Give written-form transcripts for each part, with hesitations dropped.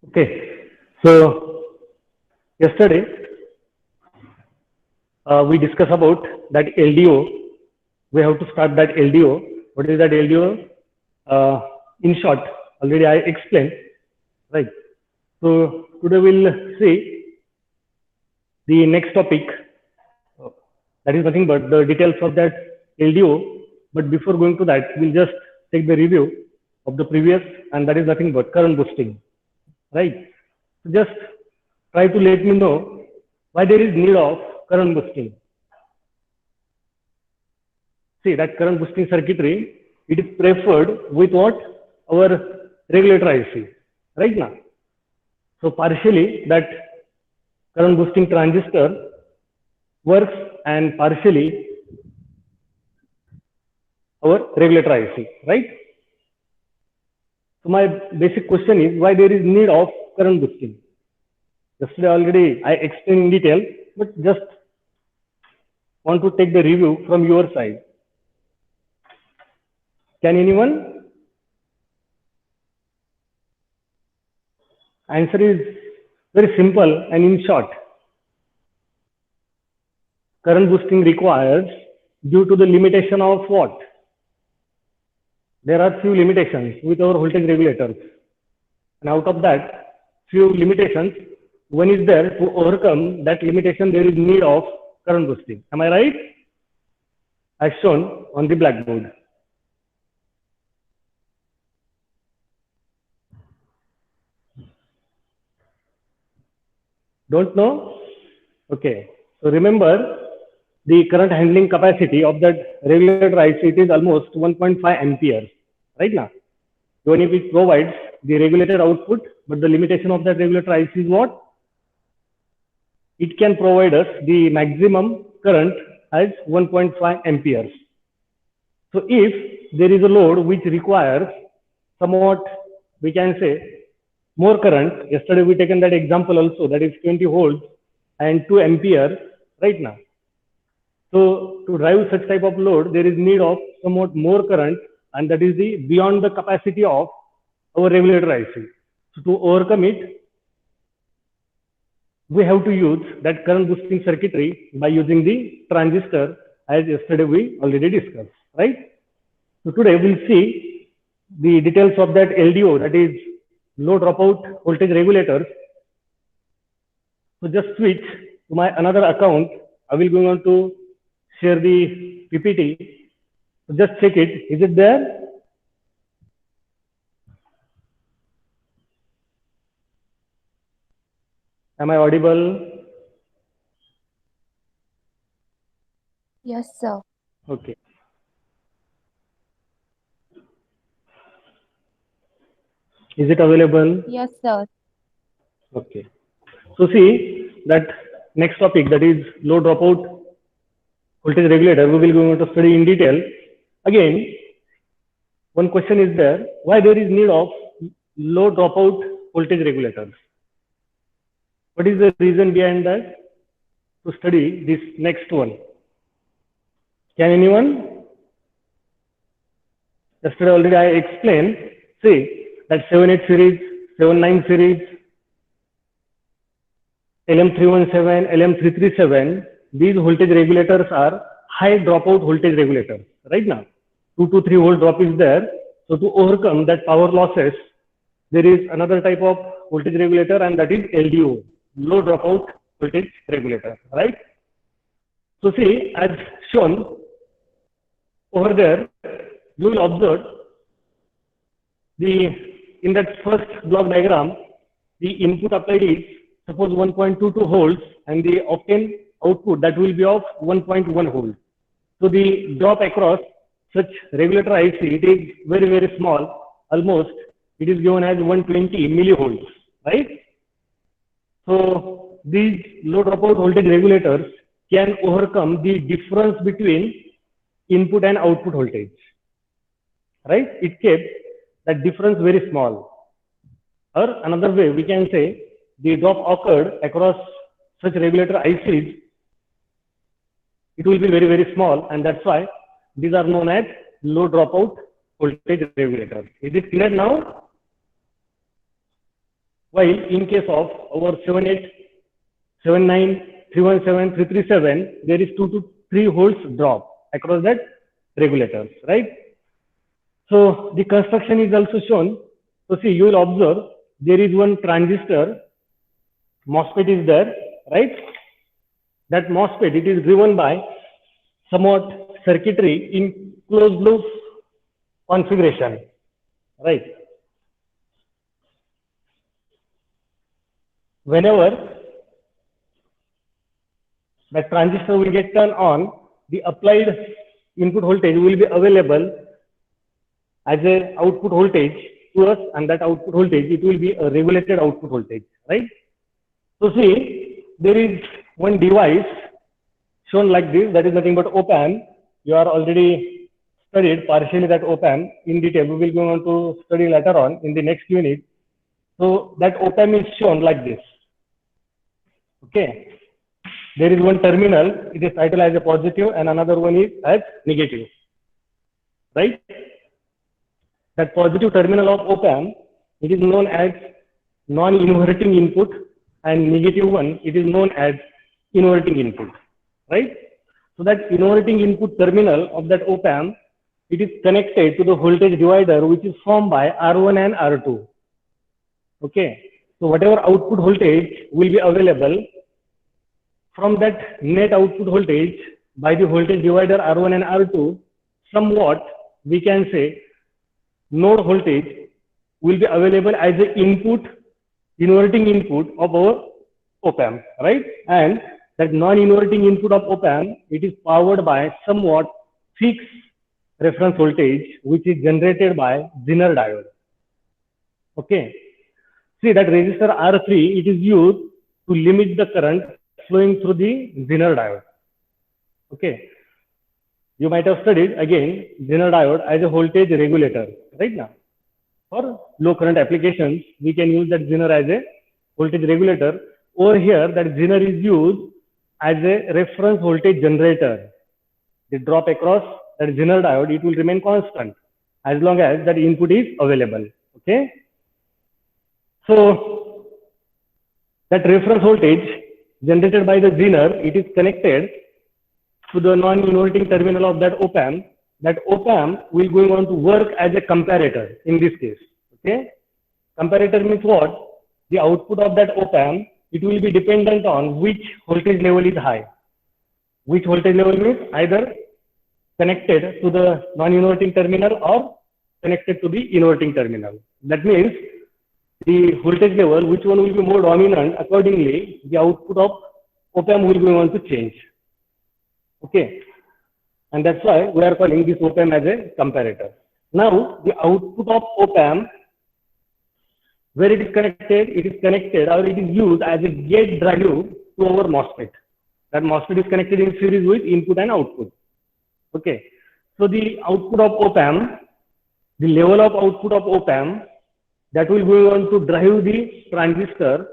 Okay, so yesterday we discussed about that LDO. We have to start that LDO. What is that LDO? In short, already I explained, right? So today we'll see the next topic. That is nothing but the details of that LDO. But before going to that, we'll just take the review of the previous, and that is nothing but current boosting, right? So just try to let me know why there is need of current boosting. See that current boosting circuitry, it is preferred with what? Our regulator IC, right now. So partially that current boosting transistor works and partially our regulator IC, right? So my basic question is why there is need of current boosting. Yesterday already I explained in detail, but just want to take the review from your side. Can anyone? Answer is very simple and in short. Current boosting requires due to the limitation of what? There are few limitations with our voltage regulators. And out of that, few limitations, one is there to overcome that limitation, there is need of current boosting. Am I right? As shown on the blackboard. Don't know? Okay. So remember, the current handling capacity of that regulator IC, it is almost 1.5 amperes, right now. Even if it provides the regulated output, but the limitation of that regulator IC is what? It can provide us the maximum current as 1.5 amperes. So if there is a load which requires somewhat, we can say, more current, yesterday we taken that example also, that is 20 volts and 2 amperes right now. So to drive such type of load, there is need of somewhat more current, and that is the beyond the capacity of our regulator IC. So to overcome it, we have to use that current boosting circuitry by using the transistor, as yesterday we already discussed, right? So today we'll see the details of that LDO, that is low dropout voltage regulators. So just switch to my another account. I will go on to share the PPT. So just check it. Is it there? Am I audible? Yes, sir. Okay. Is it available? Yes, sir. Okay. So see that next topic, that is low dropout voltage regulator, we will go on to study in detail. Again, one question is there, why there is need of low dropout voltage regulators? What is the reason behind that? To study this next one. Can anyone? Yesterday already I explained, see that 78 series, 79 series, LM317, LM337, these voltage regulators are high dropout voltage regulators, right now. 2 to 3 volt drop is there. So to overcome that power losses, there is another type of voltage regulator, and that is LDO, low dropout voltage regulator, right? So see, as shown over there, you will observe the in that first block diagram, the input applied is suppose 1.22 volts, and the obtained output that will be of 1.1 volt. So the drop across such regulator IC, it is very, very small, almost it is given as 120 millivolts, right? So these low dropout voltage regulators can overcome the difference between input and output voltage, right? It kept that difference very small. Or another way, we can say the drop occurred across such regulator ICs, it will be very, very small, and that's why these are known as low dropout voltage regulators. Is it clear now? While in case of our 78, 79, 317, 337, there is 2 to 3 volts drop across that regulators, right? So the construction is also shown. So see, you will observe there is one transistor, MOSFET is there, right? That MOSFET, it is driven by somewhat circuitry in closed loop configuration, right? Whenever that transistor will get turned on, the applied input voltage will be available as a output voltage to us, and that output voltage, it will be a regulated output voltage, right? So see, there is one device shown like this, that is nothing but op-amp. You are already studied partially that op-amp in detail. We will go on to study later on in the next unit. So that op-amp is shown like this. Okay. There is one terminal, it is titled as a positive, and another one is as negative, right? That positive terminal of op-amp, it is known as non-inverting input, and negative one, it is known as inverting input, right? So that inverting input terminal of that op-amp, it is connected to the voltage divider, which is formed by R1 and R2. Okay. So whatever output voltage will be available from that net output voltage by the voltage divider R1 and R2, somewhat we can say node voltage will be available as an input, inverting input of our op-amp, right? And that non-inverting input of op-amp, it is powered by somewhat fixed reference voltage, which is generated by Zener diode. Okay. See that resistor R3, it is used to limit the current flowing through the Zener diode. Okay. You might have studied again Zener diode as a voltage regulator, right now. For low current applications, we can use that Zener as a voltage regulator. Over here, that Zener is used as a reference voltage generator. The drop across that Zener diode, it will remain constant as long as that input is available. Okay. So that reference voltage generated by the Zener, it is connected to the non-inverting terminal of that op-amp. That op-amp will going on to work as a comparator in this case. Okay. Comparator means what? The output of that op-amp, it will be dependent on which voltage level is high. Which voltage level means either connected to the non-inverting terminal or connected to the inverting terminal. That means the voltage level, which one will be more dominant, accordingly, the output of op-amp will be going to change. Okay. And that's why we are calling this op-amp as a comparator. Now, the output of op-amp, where it is connected or it is used as a gate drive to our MOSFET. That MOSFET is connected in series with input and output. Okay. So the output of op-amp, the level of output of op-amp, that will go on to drive the transistor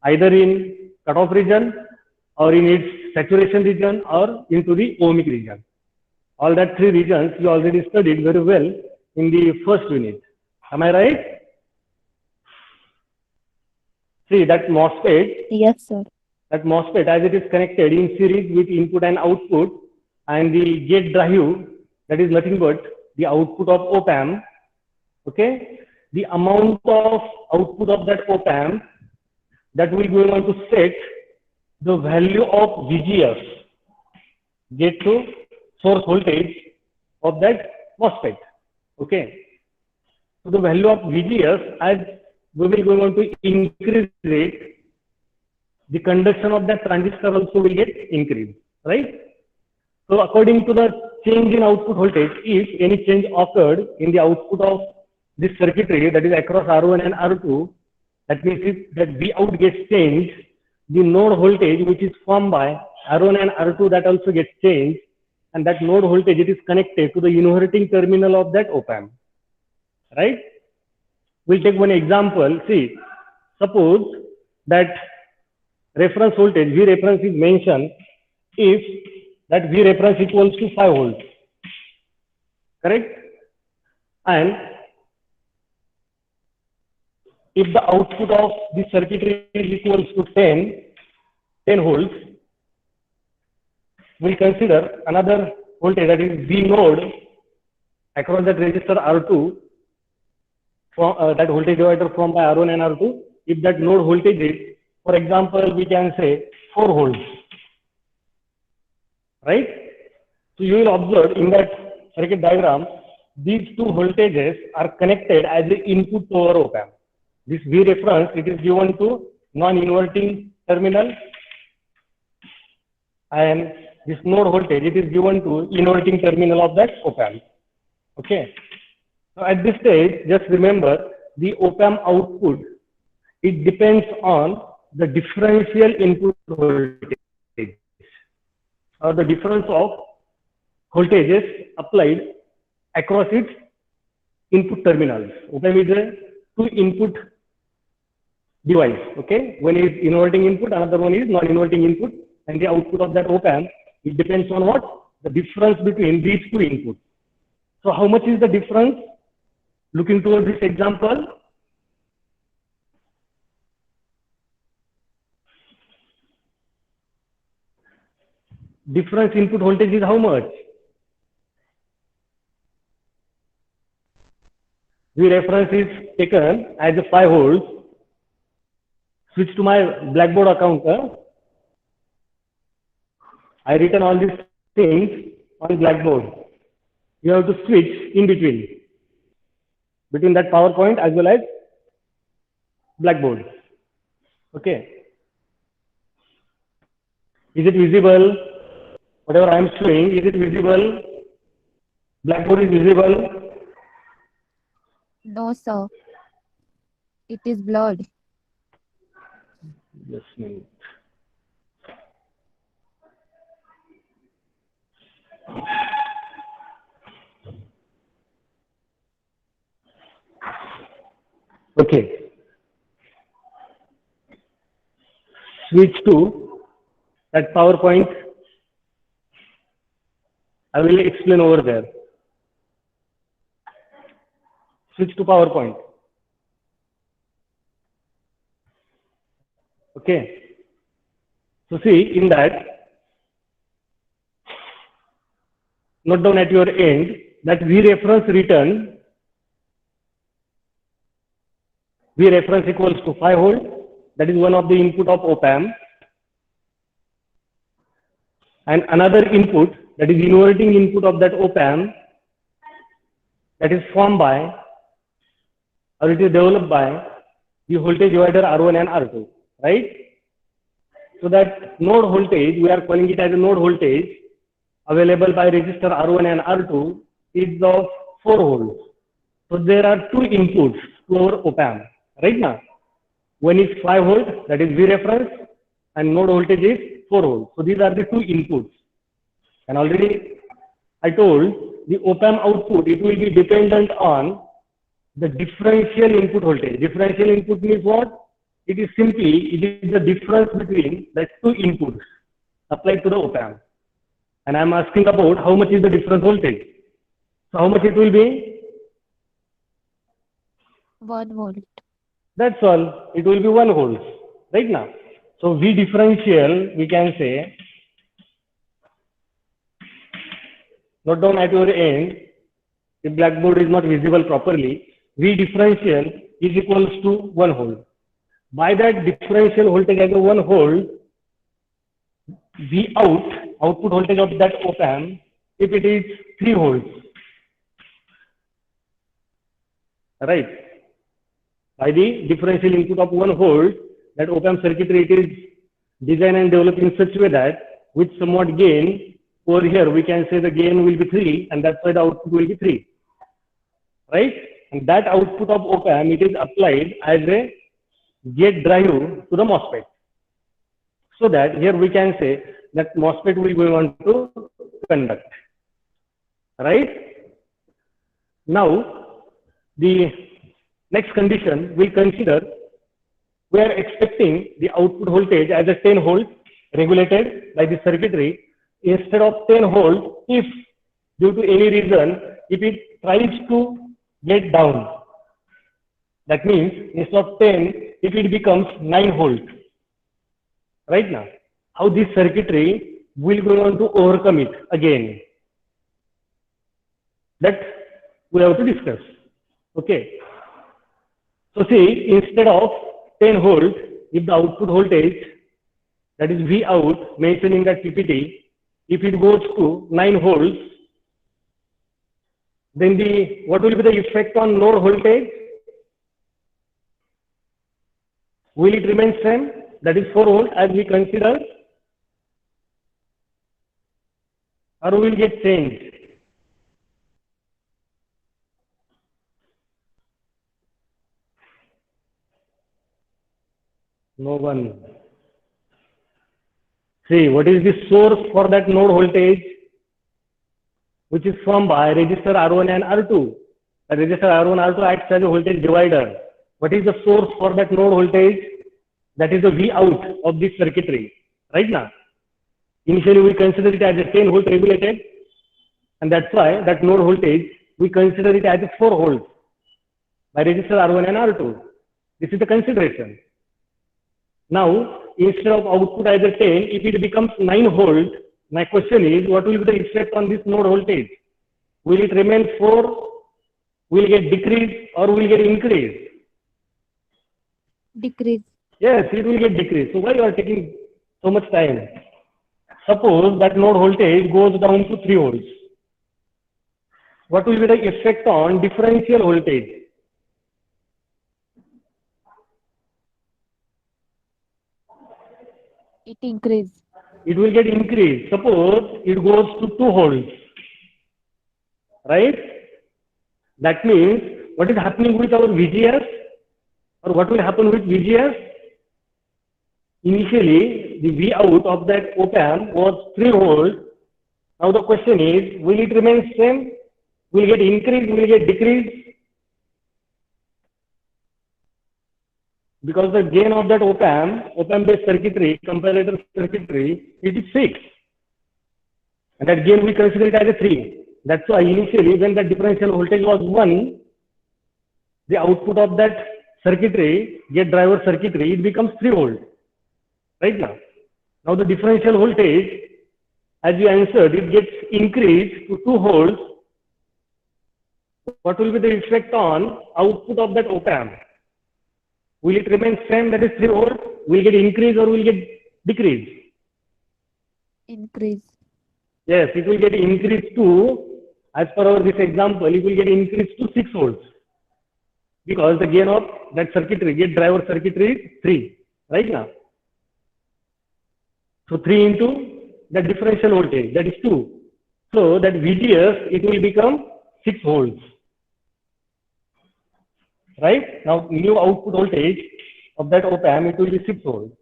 either in cutoff region or in its saturation region or into the ohmic region. All that three regions you already studied very well in the first unit. Am I right? See that MOSFET. Yes, sir. That MOSFET, as it is connected in series with input and output, and the gate drive, that is nothing but the output of op-amp. Okay. The amount of output of that op-amp, that will go on to set the value of VGS, gate to source voltage of that MOSFET. Okay. So the value of VGS, as we will go on to increase it, the conduction of that transistor also will get increased, right? So according to the change in output voltage, if any change occurred in the output of this circuitry, that is across R1 and R2, that means if that V out gets changed, the node voltage which is formed by R1 and R2, that also gets changed, and that node voltage, it is connected to the inverting terminal of that op-amp, right? We'll take one example. See, suppose that reference voltage V reference is mentioned if that V reference equals to 5 volts, correct? And if the output of the circuitry is equals to 10 volts, we'll consider another voltage, that is V node, across that resistor R2, from that voltage divider from by R1 and R2. If that node voltage is, for example, we can say 4 volts, right? So you will observe in that circuit diagram, these two voltages are connected as the input to our op amp. This V reference, it is given to non-inverting terminal, and this node voltage, it is given to inverting terminal of that op amp. Okay. So at this stage, just remember the op amp output, it depends on the differential input voltage, or the difference of voltages applied across its input terminals. Op amp is a two input device. Okay, one is inverting input, another one is non-inverting input, and the output of that op amp, it depends on what? The difference between these two inputs. So how much is the difference? Looking towards this example, difference input voltage is how much? The reference is taken as a 5 volts. Switch to my Blackboard account. I written all these things on Blackboard. You have to switch in between that PowerPoint as well as Blackboard. Okay. Is it visible? Whatever I am showing, is it visible? Blackboard is visible? No, sir. It is blurred. Just a minute. Okay. Switch to that PowerPoint. I will explain over there. Switch to PowerPoint. Okay. So see, in that, note down at your end that V reference written, V reference equals to 5 volt. That is one of the input of op amp. And another input, that is inverting input of that op amp, that is formed by, or it is developed by the voltage divider R1 and R2, right? So that node voltage, we are calling it as a node voltage, available by resistor R1 and R2 is of 4 volts. So there are two inputs to our op amp, right now. One is 5 volts, that is V reference, and node voltage is 4 volts. So these are the two inputs. And already I told the op amp output, it will be dependent on the differential input voltage. Differential input means what? It is the difference between the two inputs applied to the op amp. And I am asking about how much is the difference voltage. So how much it will be? 1 volt. That's all. It will be 1 volt, right now. So V differential, we can say, note down at your end, if Blackboard is not visible properly, V differential is equals to 1 volt. By that differential voltage as a 1 volt, V output voltage of that op amp, if it is 3 volts, right? By the differential input of 1 volt, that op amp circuitry, it is designed and developed in such a way that with somewhat gain, over here we can say the gain will be 3, and that's why the output will be 3, right? And that output of op amp, it is applied as a gate drive to the MOSFET. So that here we can say that MOSFET will go on to conduct, right? Now, the next condition we consider, we are expecting the output voltage as a 10 volt regulated by the circuitry. Instead of 10 volt, if due to any reason, if it tries to get down, That means instead of 10, if it becomes 9 volt, right now, how this circuitry will go on to overcome it again? That we have to discuss. Okay. So see, instead of 10 volt, if the output voltage, that is V out, mentioned in that PPT, if it goes to 9 volts, then what will be the effect on node voltage? Will it remain same? That is 4 volt as we consider, or will get changed? No one. See, what is the source for that node voltage? Which is formed by resistor R1 and R2. The resistor R1, R2 acts as a voltage divider. What is the source for that node voltage? That is the V out of this circuitry. Right now, initially we consider it as a 10 volt regulated, and that's why that node voltage we consider it as a 4 volts by resistor R1 and R2. This is the consideration. Now, instead of output as a 10, if it becomes 9 volt, my question is, what will be the effect on this node voltage? Will it remain 4? Will it get decreased or will it get increased? Decrease. Yes, it will get decreased. So why you are taking so much time? Suppose that node voltage goes down to 3 volts. What will be the effect on differential voltage? It increase. It will get increased. Suppose it goes to 2 volts, right? That means what is happening with our VGS, or what will happen with VGS? Initially, the V out of that op-amp was 3 volts. Now the question is, will it remain same? Will it get increased? Will it get decreased? Because the gain of that op-amp based circuitry, comparator circuitry, it is fixed. And that gain we consider it as a 3. That's why initially when the differential voltage was 1, the output of that circuitry, gate driver circuitry, it becomes 3 volt. Right now. Now the differential voltage, as you answered, it gets increased to 2 volts. What will be the effect on output of that op-amp? Will it remain same, that is 3 volt? Will it get increased or will it get decreased? Increase. Yes, it will get increased to, as per our this example, it will get increased to 6 volts. Because the gain of that circuitry, gate driver circuitry is 3, right now. So 3 into the differential voltage, that is 2. So that VGS, it will become 6 volts. Right? Now, new output voltage of that op-amp, it will be 6 volts.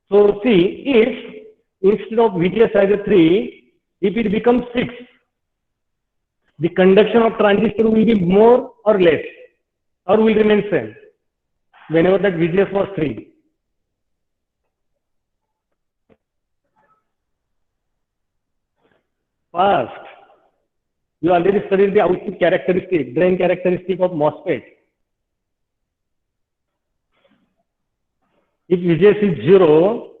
So see, if instead of VGS as a 3, if it becomes 6, the conduction of transistor will be more or less, or will remain same, whenever that VGS was 3. First, you already studied the output characteristic, drain characteristic of MOSFET. If VGS is 0,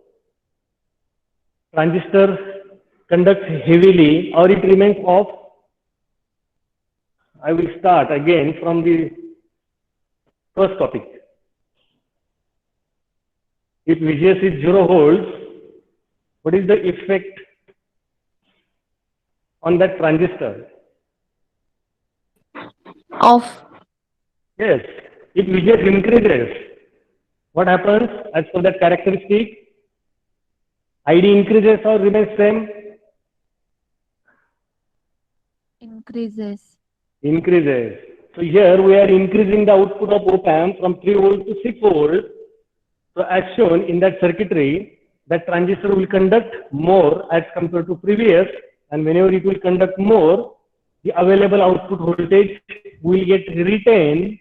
transistor conducts heavily or it remains off. I will start again from the first topic. If VGS is 0 volts, what is the effect on that transistor? Off. Yes, if VGS increases, what happens as per that characteristic? ID increases or remains same? Increases. Increases. So here we are increasing the output of op-amp from 3 volt to 6 volt. So as shown in that circuitry, that transistor will conduct more as compared to previous, and whenever it will conduct more, the available output voltage will get retained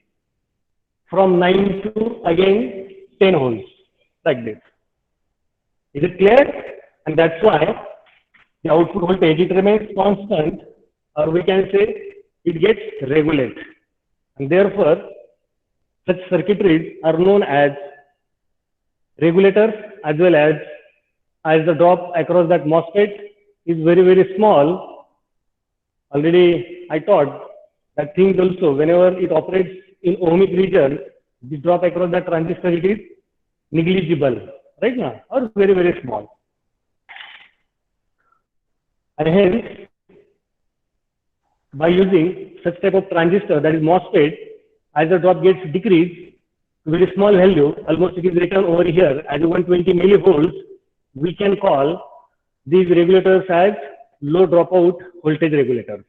from 9 to again 10 volts, like this. Is it clear? And that's why the output voltage, it remains constant, or we can say it gets regulated. And therefore, Such circuitries are known as regulators, as well as the drop across that MOSFET is very, very small. Already I taught that things also, whenever it operates in ohmic region, the drop across that transistor, it is negligible, right now, or very, very small. And hence, by using such type of transistor, that is MOSFET, as the drop gets decreased to very small value, almost it is written over here as 120 millivolts, we can call these regulators as low dropout voltage regulators.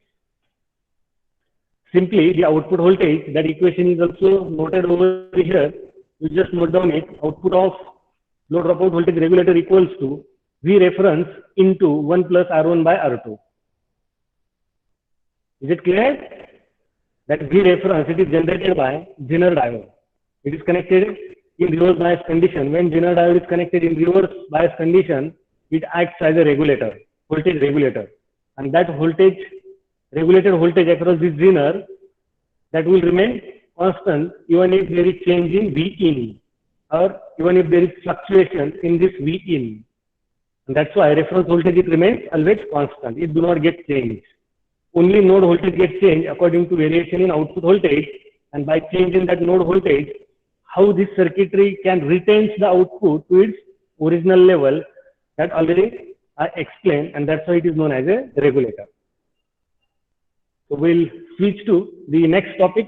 Simply the output voltage, that equation is also noted over here. You just note down it. Output of low dropout voltage regulator equals to V reference into 1 plus R1 by R2. Is it clear? That V reference, it is generated by Zener diode. It is connected in reverse bias condition. When Zener diode is connected in reverse bias condition, it acts as a regulator, voltage regulator. And that voltage, regulated voltage across this Zener, that will remain constant even if there is change in V in, or even if there is fluctuation in this V in. And that's why reference voltage, it remains always constant. It do not get changed. Only node voltage gets changed according to variation in output voltage, and by changing that node voltage, how this circuitry can retain the output to its original level, that already I explained, and that's why it is known as a regulator. So we'll switch to the next topic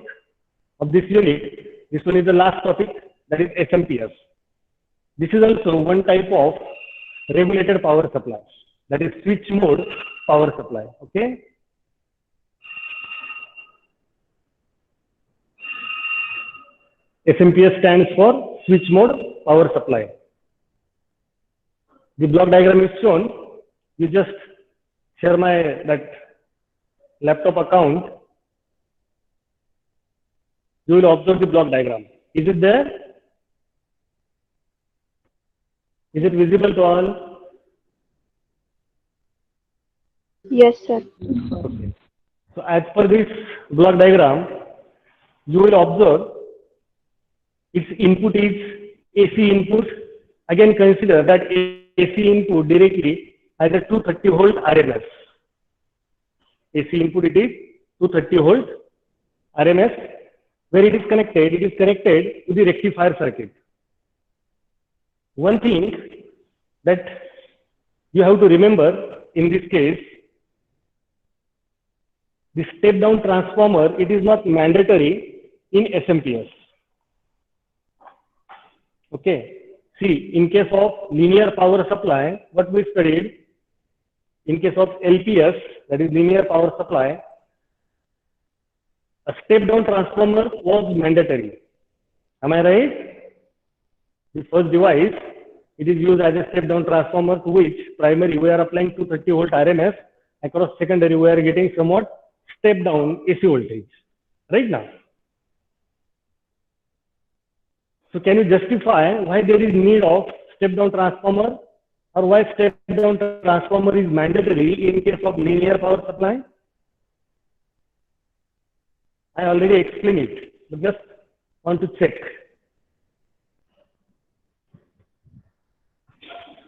of this unit. This one is the last topic, that is SMPS. This is also one type of regulated power supply, that is switch mode power supply. Okay. SMPS stands for switch mode power supply. The block diagram is shown. You just share my that laptop account. You will observe the block diagram. Is it there? Is it visible to all? Yes, sir. Okay. So as per this block diagram, you will observe its input is AC input. Again, consider that AC input directly has a 230 volt RMS. AC input, it is 230 volt RMS. Where it is connected to the rectifier circuit. One thing that you have to remember in this case, the step down transformer, it is not mandatory in SMPS. Okay. See, in case of linear power supply, what we studied, in case of LPS, that is linear power supply, a step down transformer was mandatory. Am I right? The first device, it is used as a step down transformer, to which primary we are applying 230 volt RMS, across secondary we are getting somewhat step down AC voltage. Right now. So can you justify why there is need of step down transformer, or why step down transformer is mandatory in case of linear power supply? I already explained it, but just want to check.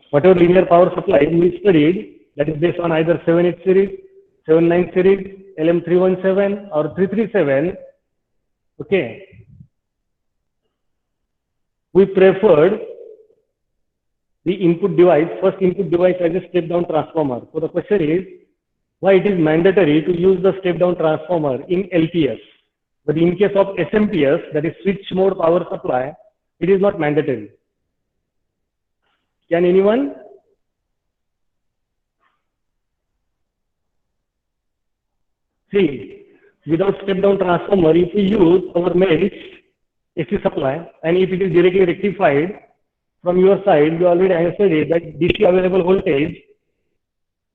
Whatever linear power supply we studied, that is based on either 7/8 series, 7/9 series, LM317 or 337, okay. We preferred the input device, first input device, as a step down transformer. So the question is, why it is mandatory to use the step down transformer in LPS? But in case of SMPS, that is switch mode power supply, it is not mandatory. Can anyone? See, without step down transformer, if we use our mains AC supply, and if it is directly rectified from your side, you already answered it, that DC available voltage,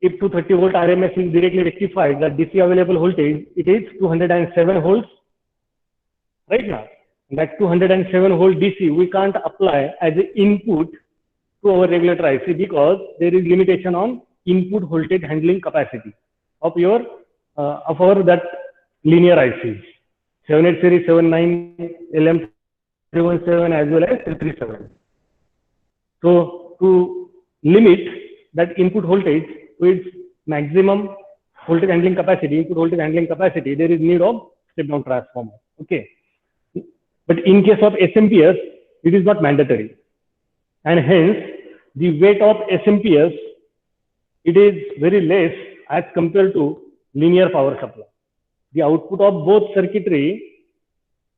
if 230 volt RMS is directly rectified, that DC available voltage, it is 207 volts. Right now, that 207 volt DC we can't apply as an input to our regulator IC, because there is limitation on input voltage handling capacity of your of our that linear ICs, 7/8 series, 7/9, 317 as well as 337. So to limit that input voltage to its maximum voltage handling capacity, input voltage handling capacity, there is need of step down transformer. Okay. But in case of SMPS, it is not mandatory. And hence, the weight of SMPS, it is very less as compared to linear power supply. The output of both circuitry,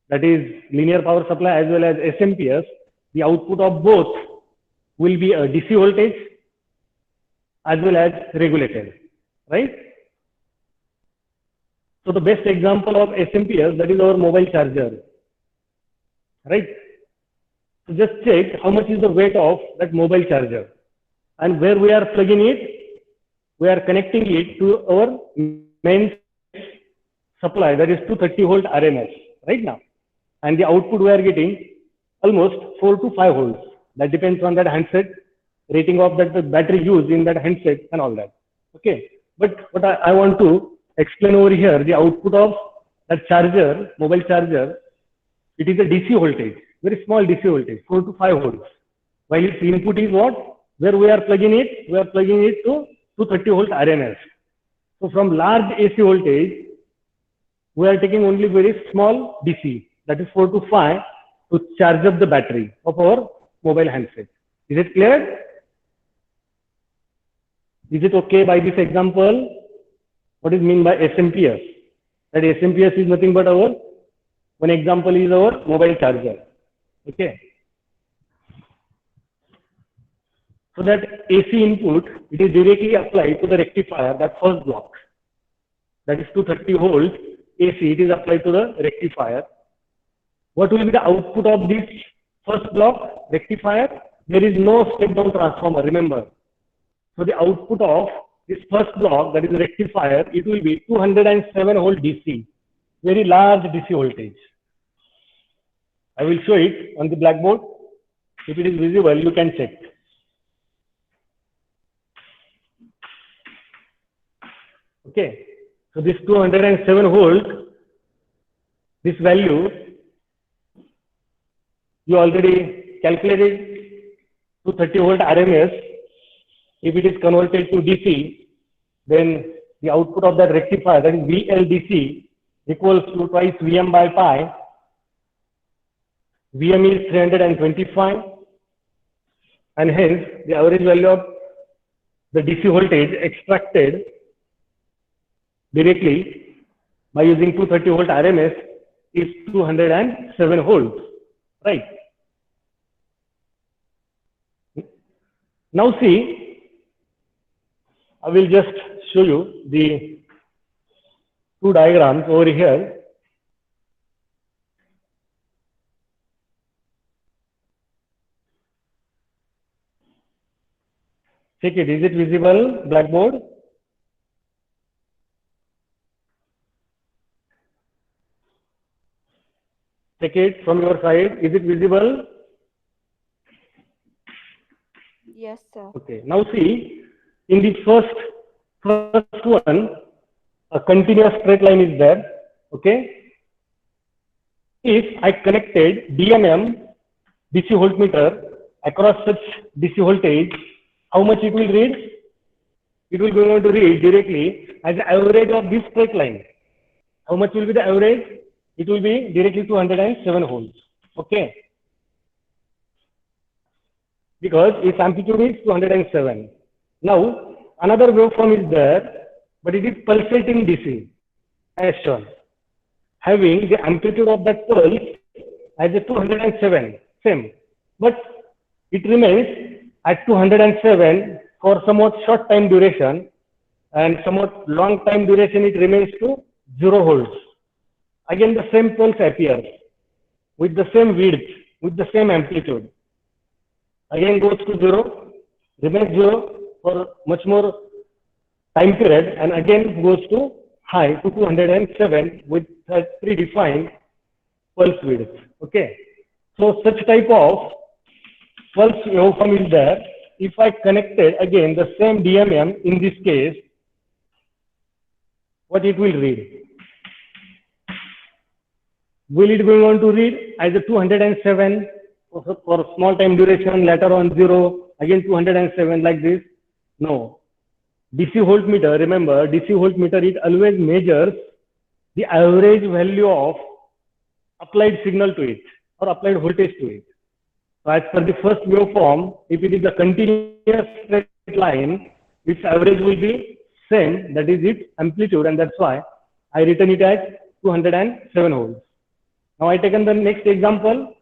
that is linear power supply as well as SMPS, the output of both will be a DC voltage as well as regulated, right? So the best example of SMPS, that is our mobile charger, right? So just check how much is the weight of that mobile charger, and where we are plugging it, we are connecting it to our main supply, that is 230 volt RMS right now, and the output we are getting almost 4 to 5 volts. That depends on that handset, rating of that battery used in that handset and all that. Okay, but what I want to explain over here, the output of that charger, mobile charger, it is a DC voltage, very small DC voltage, 4 to 5 volts. While its input is what? Where we are plugging it? We are plugging it to 230 volt RMS. So from large AC voltage, we are taking only very small DC, that is 4 to 5, to charge up the battery of our mobile handset. Is it clear? Is it okay by this example? What is mean by SMPS? That SMPS is nothing but our, one example is our mobile charger. Okay. So that AC input, it is directly applied to the rectifier, that first block. That is 230 volts AC, it is applied to the rectifier. What will be the output of this first block rectifier? There is no step down transformer, remember. So the output of this first block, that is the rectifier, it will be 207 volt DC, very large DC voltage. I will show it on the blackboard. If it is visible, you can check. Okay, so this 207 volt, this value, you already calculated 230 volt RMS. If it is converted to DC, then the output of that rectifier, that is VLDC, equals to twice Vm by pi. Vm is 325, and hence the average value of the DC voltage extracted directly by using 230 volt RMS is 207 volts, right? Now see, I will just show you the two diagrams over here. Check it, is it visible, blackboard? Check it from your side, is it visible? Yes, sir. Okay, now see, in the first one, a continuous straight line is there, okay? If I connected DMM DC voltmeter across such DC voltage, how much it will read? It will be going to read directly as the average of this straight line. How much will be the average? It will be directly 207 volts, okay? Because its amplitude is 207. Now, another waveform is there, but it is pulsating DC, as shown, having the amplitude of that pulse as a 207, same, but it remains at 207 for somewhat short time duration, and somewhat long time duration it remains to 0 volts. Again, the same pulse appears with the same width, with the same amplitude. Again goes to 0, remains 0 for much more time period, and again goes to high to 207 with a predefined pulse width. Okay, so such type of pulse waveform is there. If I connected again the same DMM in this case, what it will read? Will it going on to read as a 207 for small time duration, later on 0, again 207 like this? No. DC voltmeter, remember, DC voltmeter, it always measures the average value of applied signal to it or applied voltage to it. So as per the first waveform, if it is a continuous straight line, its average will be same, that is its amplitude, and that's why I written it as 207 volts. Now I taken the next example.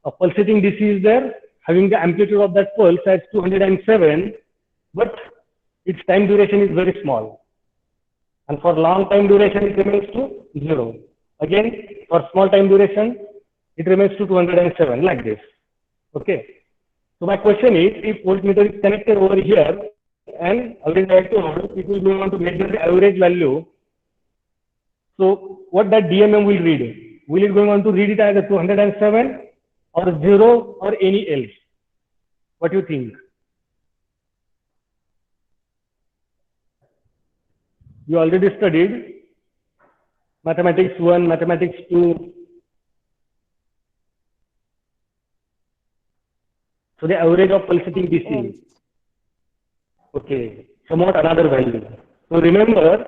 A pulsating DC is there, having the amplitude of that pulse as 207, but its time duration is very small. And for long time duration, it remains to 0. Again, for small time duration, it remains to 207, like this. Okay. So my question is, if voltmeter is connected over here, and already I told, it will go on to measure the average value. So what that DMM will read? Will it going on to read it as a 207 or 0 or any else? What do you think? You already studied mathematics 1, mathematics 2. So the average of pulsating DC. Okay, somewhat another value. So remember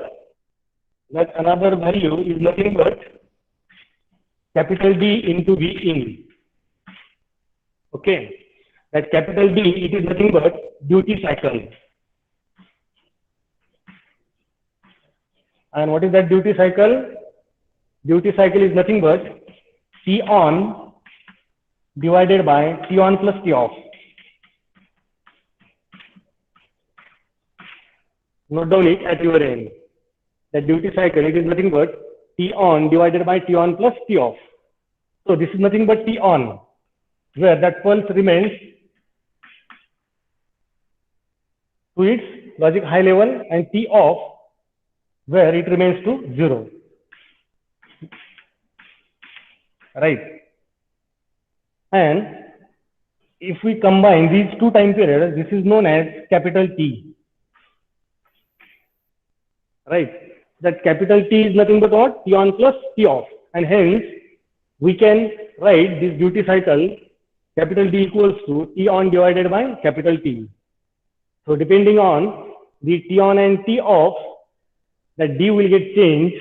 that another value is nothing but capital D into V in. Okay, that capital D, it is nothing but duty cycle. And what is that duty cycle? Duty cycle is nothing but T on divided by T on plus T off. Note down it at your end. The duty cycle, it is nothing but T on divided by T on plus T off. So this is nothing but T on, where that pulse remains to its logic high level, and T off, where it remains to 0. Right. And if we combine these two time periods, this is known as capital T. Right. That capital T is nothing but what? T on plus T off. And hence, we can write this duty cycle, capital D equals to T on divided by capital T. So depending on the T on and T off, that D will get changed,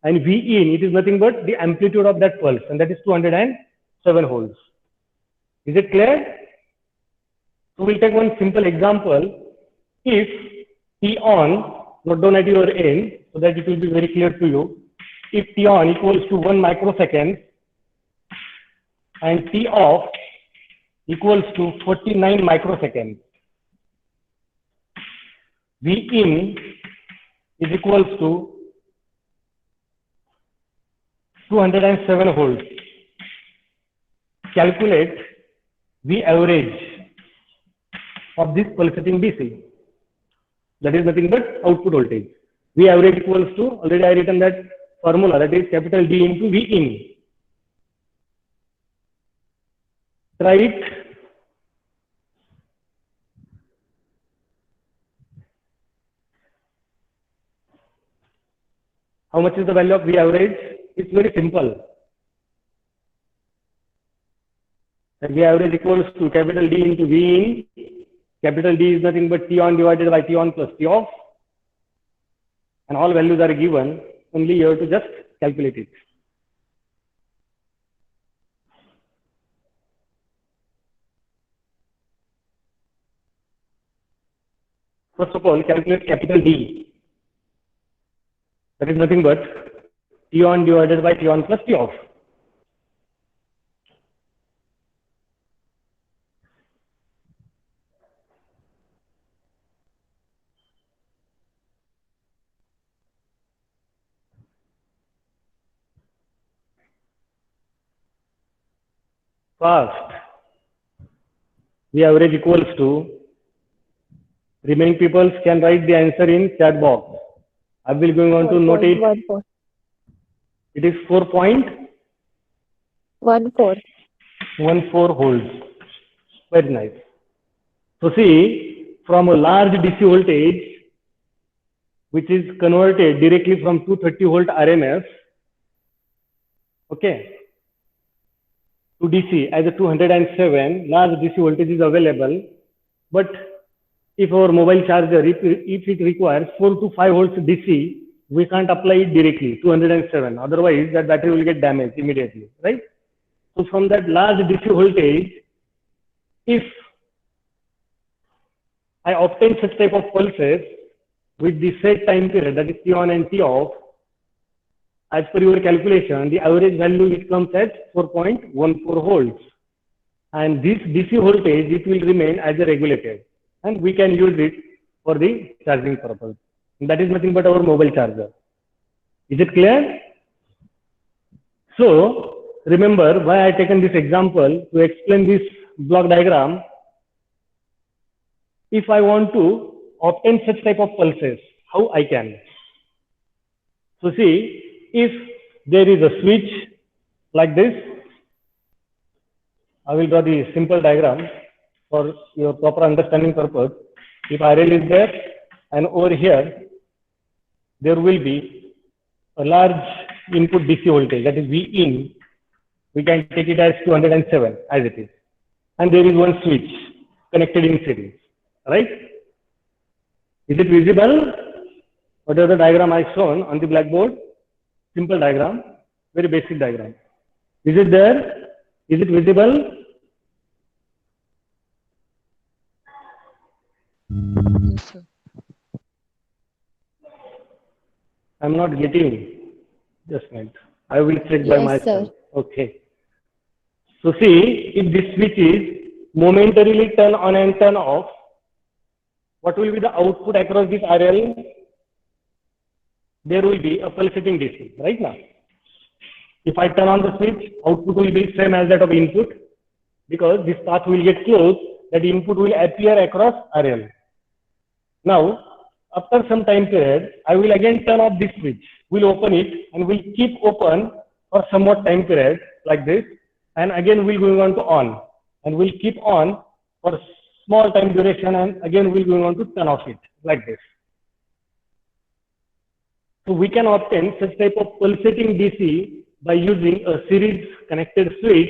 and V in, it is nothing but the amplitude of that pulse, and that is 207 volts. Is it clear? So we'll take one simple example. If T on, note down at your end, so that it will be very clear to you. If T on equals to 1 microsecond and T off equals to 49 microseconds, V in is equals to 207 volts. Calculate V average of this pulsating DC. That is nothing but output voltage. V average equals to, already I written that formula, that is capital D into V in. Try it. How much is the value of V average? It's very simple. That V average equals to capital D into V in. Capital D is nothing but T on divided by T on plus T off. And all values are given. Only you have to just calculate it. First of all, calculate capital D. That is nothing but T on divided by T on plus T off. Fast. V average equals to, remaining people can write the answer in chat box. I will going on to note it. 4.14. It is 4.14 volts. Very nice. So see, from a large DC voltage, which is converted directly from 230 volt RMS, Okay. To DC as a 207, large DC voltage is available. But if our mobile charger, if it requires 4 to 5 volts DC, we can't apply it directly, 207. Otherwise, that battery will get damaged immediately, right? So from that large DC voltage, if I obtain such type of pulses with the set time period, that is T on and T off, as per your calculation, the average value it comes at 4.14 volts. And this DC voltage, it will remain as a regulated. And we can use it for the charging purpose. And that is nothing but our mobile charger. Is it clear? So, remember why I have taken this example to explain this block diagram. If I want to obtain such type of pulses, how I can? So see, if there is a switch like this, I will draw the simple diagram for your proper understanding purpose. If RL is there and over here, there will be a large input DC voltage, that is V in. We can take it as 207 as it is. And there is one switch connected in series, right? Is it visible? What is the diagram I shown on the blackboard? Simple diagram, very basic diagram. Is it there? Is it visible? Yes, sir. I'm not getting. Just a minute. I will check by Yes, myself. sir. Okay. So see, if this switch is momentarily turn on and turn off, what will be the output across this RL? There will be a pulsating DC, right now. If I turn on the switch, output will be same as that of input, because this path will get closed, that input will appear across RL. Now, after some time period, I will again turn off this switch. We'll open it and we'll keep open for somewhat time period like this. And again, we'll going on to on. And we'll keep on for small time duration, and again, we'll going on to turn off it like this. So we can obtain such type of pulsating DC by using a series connected switch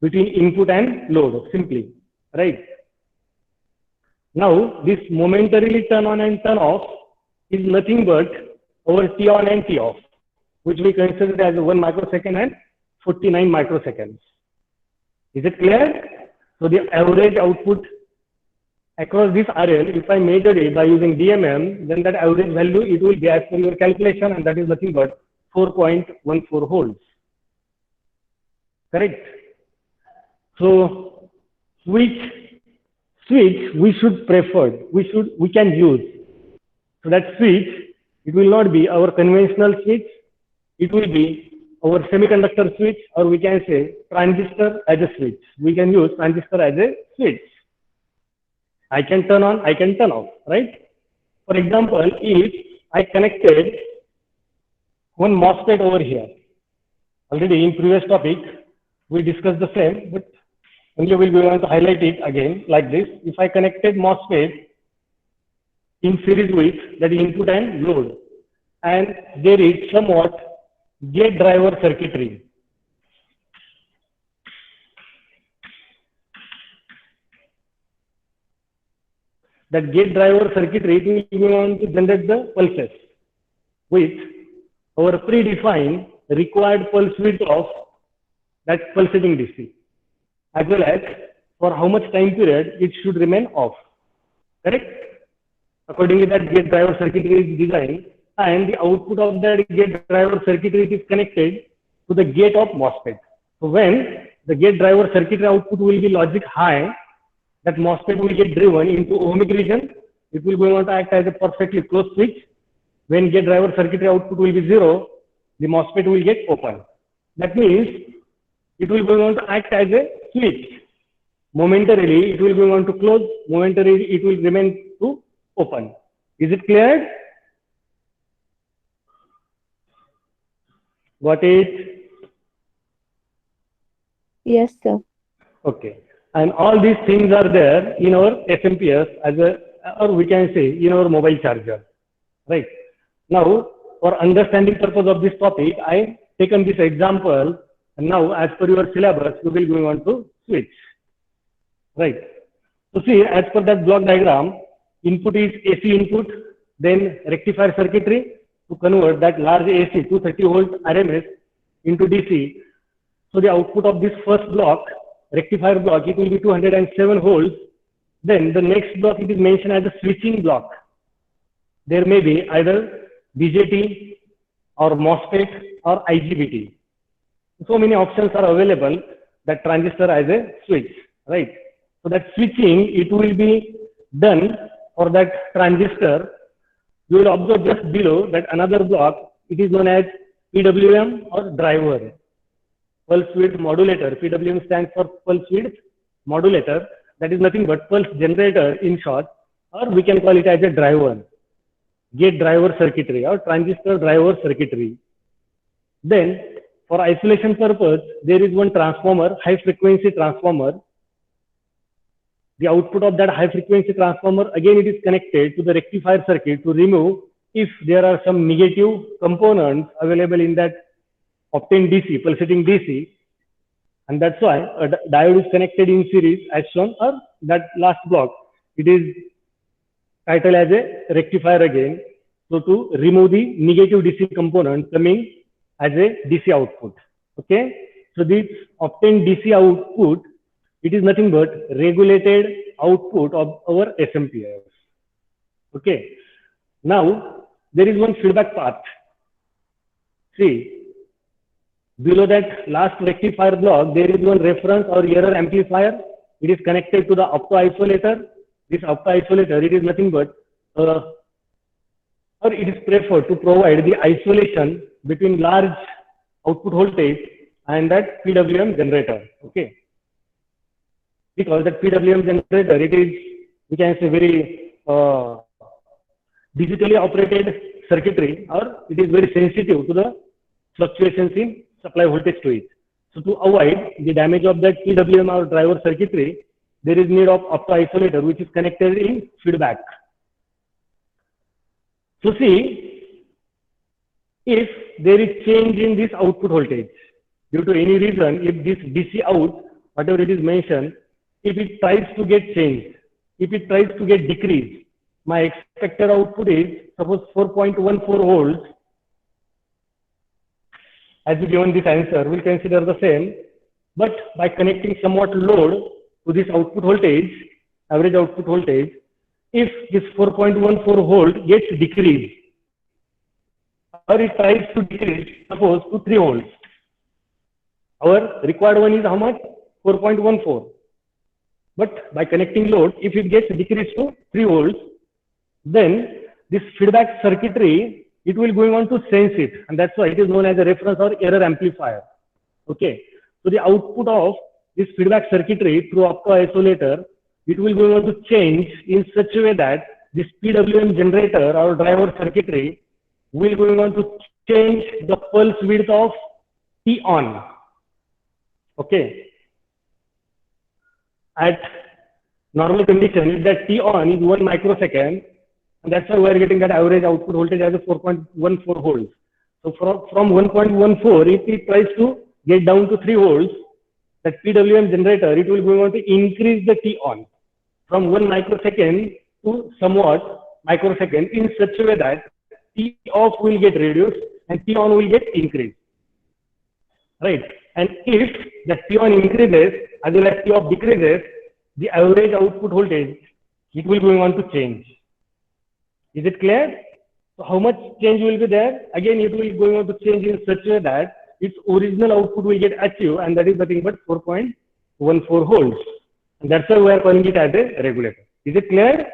between input and load, simply, right? Now, this momentarily turn on and turn off is nothing but our T on and T off, which we consider as 1 microsecond and 49 microseconds. Is it clear? So the average output across this RL, if I measure it by using DMM, then that average value, it will be as per your calculation, and that is nothing but 4.14 volts. Correct? So, which switch we should prefer, we can use? So that switch, it will not be our conventional switch, it will be our semiconductor switch, or we can say transistor as a switch. We can use transistor as a switch. I can turn on, I can turn off, right? For example, if I connected one MOSFET over here, already in previous topic, we discussed the same, but only we'll be going to highlight it again like this. If I connected MOSFET in series with that input and load, and there is somewhat gate driver circuitry. That gate driver circuitry, it will be on to generate the pulses with our predefined required pulse width of that pulsating DC, as well as for how much time period it should remain off. Correct? Accordingly, that gate driver circuitry is designed, and the output of that gate driver circuitry is connected to the gate of MOSFET. So when the gate driver circuitry output will be logic high, that MOSFET will get driven into ohmic region. It will go on to act as a perfectly closed switch. When gate driver circuitry output will be 0, the MOSFET will get open. That means it will go on to act as a switch. Momentarily, it will go on to close. Momentarily, it will remain to open. Is it clear? Got it? Yes, sir. Okay. And all these things are there in our SMPS as a, or we can say in our mobile charger, right? Now, for understanding purpose of this topic, I taken this example, and now as per your syllabus, you will going on to switch. Right. So see, as per that block diagram, input is AC input, then rectifier circuitry to convert that large AC 230 volt RMS into DC. So the output of this first block, rectifier block, it will be 207 volts. Then the next block, it is mentioned as a switching block. There may be either BJT or MOSFET or IGBT. So many options are available that transistor as a switch, right? So that switching, it will be done for that transistor. You will observe just below that another block, it is known as PWM or driver, pulse width modulator. PWM stands for pulse width modulator. That is nothing but pulse generator in short, or we can call it as a driver, gate driver circuitry or transistor driver circuitry. Then for isolation purpose, there is one transformer, high frequency transformer. The output of that high frequency transformer, again, it is connected to the rectifier circuit to remove if there are some negative components available in that obtained DC, pulsating DC. And that's why a diode is connected in series as shown, or that last block, it is titled as a rectifier again. So to remove the negative DC component coming as a DC output. Okay. So this obtained DC output, it is nothing but regulated output of our SMPS. Okay. Now there is one feedback path. See, below that last rectifier block, there is one reference or error amplifier. It is connected to the opto-isolator. This opto-isolator, it is nothing but, or it is preferred to provide the isolation between large output voltage and that PWM generator. Okay. Because that PWM generator, it is, we can say, very digitally operated circuitry, or it is very sensitive to the fluctuations in supply voltage to it. So to avoid the damage of that PWM or driver circuitry, there is need of opto-isolator which is connected in feedback. So see, if there is change in this output voltage due to any reason, if this DC out, whatever it is mentioned, if it tries to get changed, if it tries to get decreased, my expected output is suppose 4.14 volts. As we given this answer, we'll consider the same, but by connecting somewhat load to this output voltage, average output voltage, if this 4.14 volt gets decreased, or it tries to decrease, suppose to 3 volts, our required one is how much? 4.14. But by connecting load, if it gets decreased to 3 volts, then this feedback circuitry, it will going on to sense it, and that's why it is known as a reference or error amplifier. Okay. So the output of this feedback circuitry through opto-isolator, it will go on to change in such a way that this PWM generator or driver circuitry will going on to change the pulse width of T on. Okay. At normal condition, if that T on is 1 microsecond, and that's why we are getting that average output voltage as a 4.14 volts. So from 1.14, if it tries to get down to 3 volts, that PWM generator, it will go on to increase the T on from 1 microsecond to somewhat microsecond in such a way that T off will get reduced and T on will get increased. Right. And if the T on increases as well as T off decreases, the average output voltage, it will going on to change. Is it clear? So how much change will be there? Again, it will going on to change in such a way that its original output will get achieved, and that is nothing but 4.14 volts. And that's why we are calling it as a regulator. Is it clear?